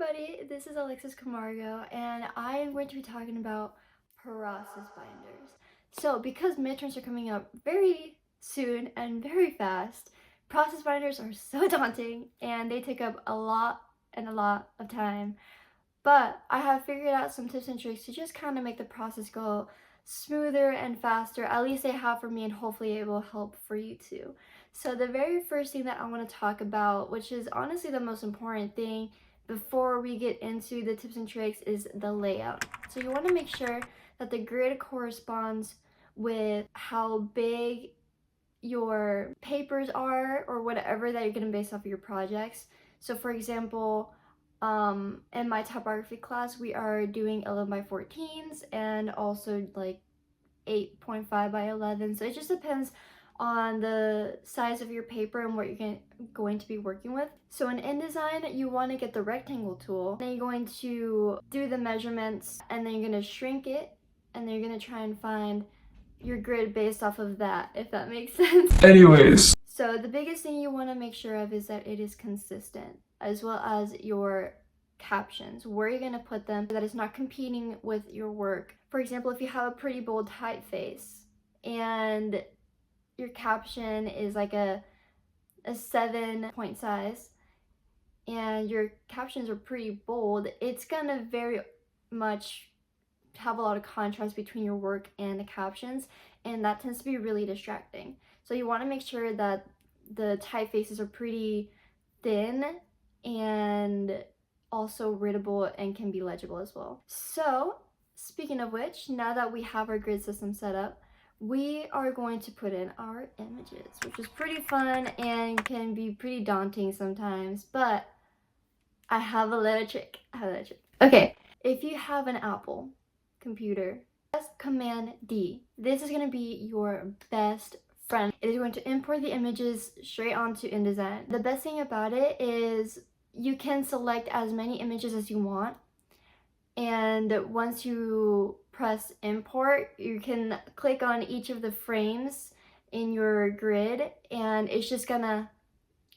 everybody, this is Alexis Camargo and I am going to be talking about process binders. So because midterms are coming up very soon and very fast, process binders are so daunting and they take up a lot of time. But I have figured out some tips and tricks to just kind of make the process go smoother and faster. At least they have for me, and hopefully it will help for you too. So the very first thing that I want to talk about, which is honestly the most important thing before we get into the tips and tricks, is the layout. So you want to make sure that the grid corresponds with how big your papers are or whatever that you're going to base off of your projects. So for example, in my typography class, we are doing 11 by 14s and also like 8.5 by 11. So it just depends on the size of your paper and what you're going to be working with. So in InDesign, you want to get the rectangle tool. Then you're going to do the measurements and then you're going to shrink it and then you're going to try and find your grid based off of that, if that makes sense. Anyways. So the biggest thing you want to make sure of is that it is consistent, as well as your captions, where you're going to put them, so that it's not competing with your work. For example, if you have a pretty bold typeface and your caption is like a 7-point size and your captions are pretty bold, it's gonna very much have a lot of contrast between your work and the captions, and that tends to be really distracting. So you want to make sure that the typefaces are pretty thin and also readable and can be legible as well. So speaking of which, now that we have our grid system set up, we are going to put in our images, which is pretty fun and can be pretty daunting sometimes, but I have a little trick. Okay, if you have an Apple computer, press Command D. This is going to be your best friend. It is going to import the images straight onto InDesign. The best thing about it is you can select as many images as you want, and once you press import, you can click on each of the frames in your grid and it's just gonna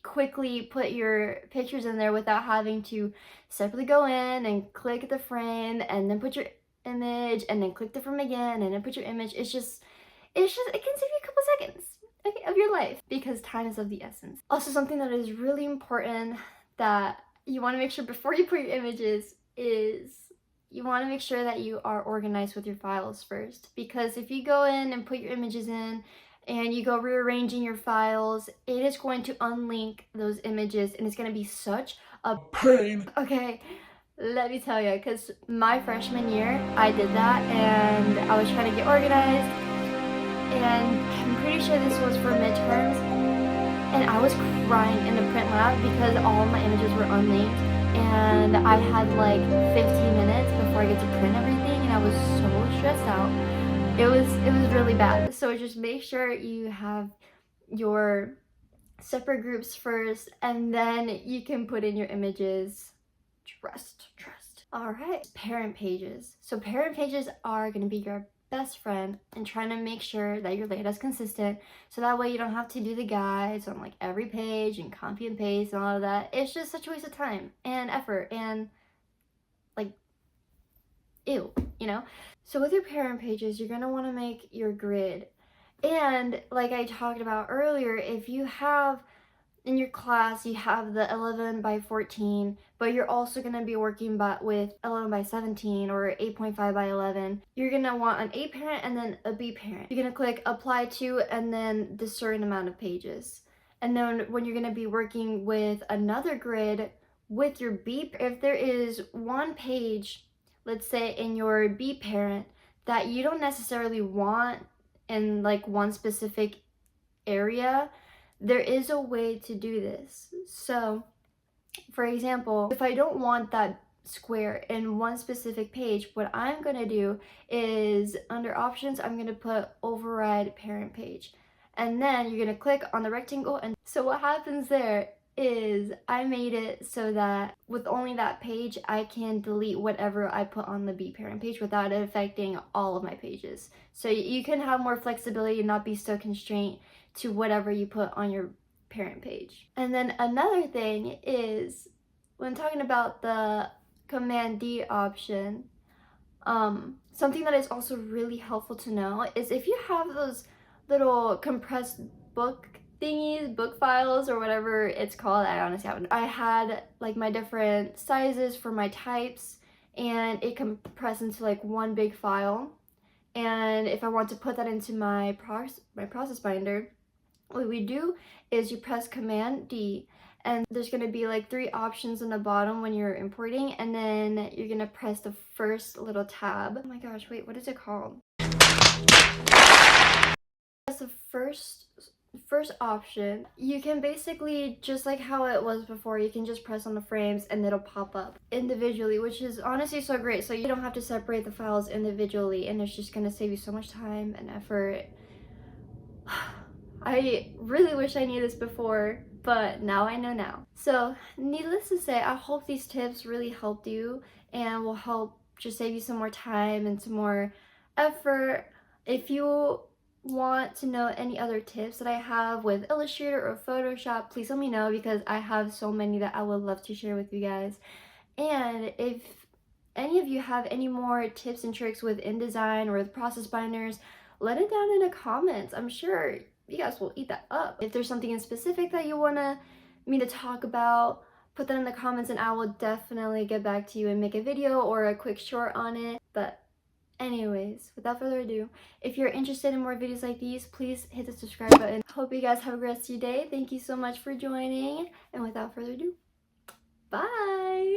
quickly put your pictures in there without having to separately go in and click the frame and then put your image and then click the frame again and then put your image. It can save you a couple seconds, okay, of your life, because time is of the essence. Also, something that is really important that you want to make sure before you put your images is you want to make sure that you are organized with your files first, because if you go in and put your images in and you go rearranging your files, it is going to unlink those images and it's going to be such a pain. Okay, let me tell you, because my freshman year I did that and I was trying to get organized, and I'm pretty sure this was for midterms, and I was crying in the print lab because all of my images were unlinked and I had like 15 minutes before I get to print everything and I was so stressed out. It was really bad. So just make sure you have your separate groups first and then you can put in your images. Trust. All right, parent pages. So parent pages are going to be your best friend in trying to make sure that your layout is consistent, so that way you don't have to do the guides on like every page and copy and paste and all of that. It's just such a waste of time and effort and like ew, you know? So with your parent pages, you're gonna want to make your grid, and like I talked about earlier, if you have in your class you have the 11 by 14, but you're also going to be working with 11 by 17 or 8.5 by 11, you're going to want an A parent and then a B parent. You're going to click apply to and then the certain amount of pages. And then when you're going to be working with another grid with your B, if there is one page, let's say in your B parent, that you don't necessarily want in like one specific area, there is a way to do this. So for example, if I don't want that square in one specific page, what I'm going to do is under options, I'm going to put override parent page, and then you're going to click on the rectangle. And so what happens there is I made it so that with only that page I can delete whatever I put on the B parent page without it affecting all of my pages. So you can have more flexibility and not be so constrained to whatever you put on your parent page. And then another thing is when talking about the Command D option, something that is also really helpful to know is if you have those little compressed book thingies, book files, or whatever it's called. I honestly haven't. I had like my different sizes for my types, and it compressed into like one big file. And if I want to put that into my process binder, what we do is you press Command D, and there's going to be like 3 options on the bottom when you're importing, and then you're going to press the first little tab. Oh my gosh, wait, what is it called? That's the first option. You can basically, just like how it was before, you can just press on the frames and it'll pop up individually, which is honestly so great. So you don't have to separate the files individually, and it's just going to save you so much time and effort. I really wish I knew this before, but now I know now. So needless to say, I hope these tips really helped you and will help just save you some more time and some more effort. If you want to know any other tips that I have with Illustrator or Photoshop, please let me know, because I have so many that I would love to share with you guys. And if any of you have any more tips and tricks with InDesign or with process binders, let it down in the comments. I'm sure you guys will eat that up. If there's something in specific that you want me to talk about, put that in the comments and I will definitely get back to you and make a video or a quick short on it. But anyways, without further ado, if you're interested in more videos like these, please hit the subscribe button. Hope you guys have a great rest of your day. Thank you so much for joining, and without further ado, bye!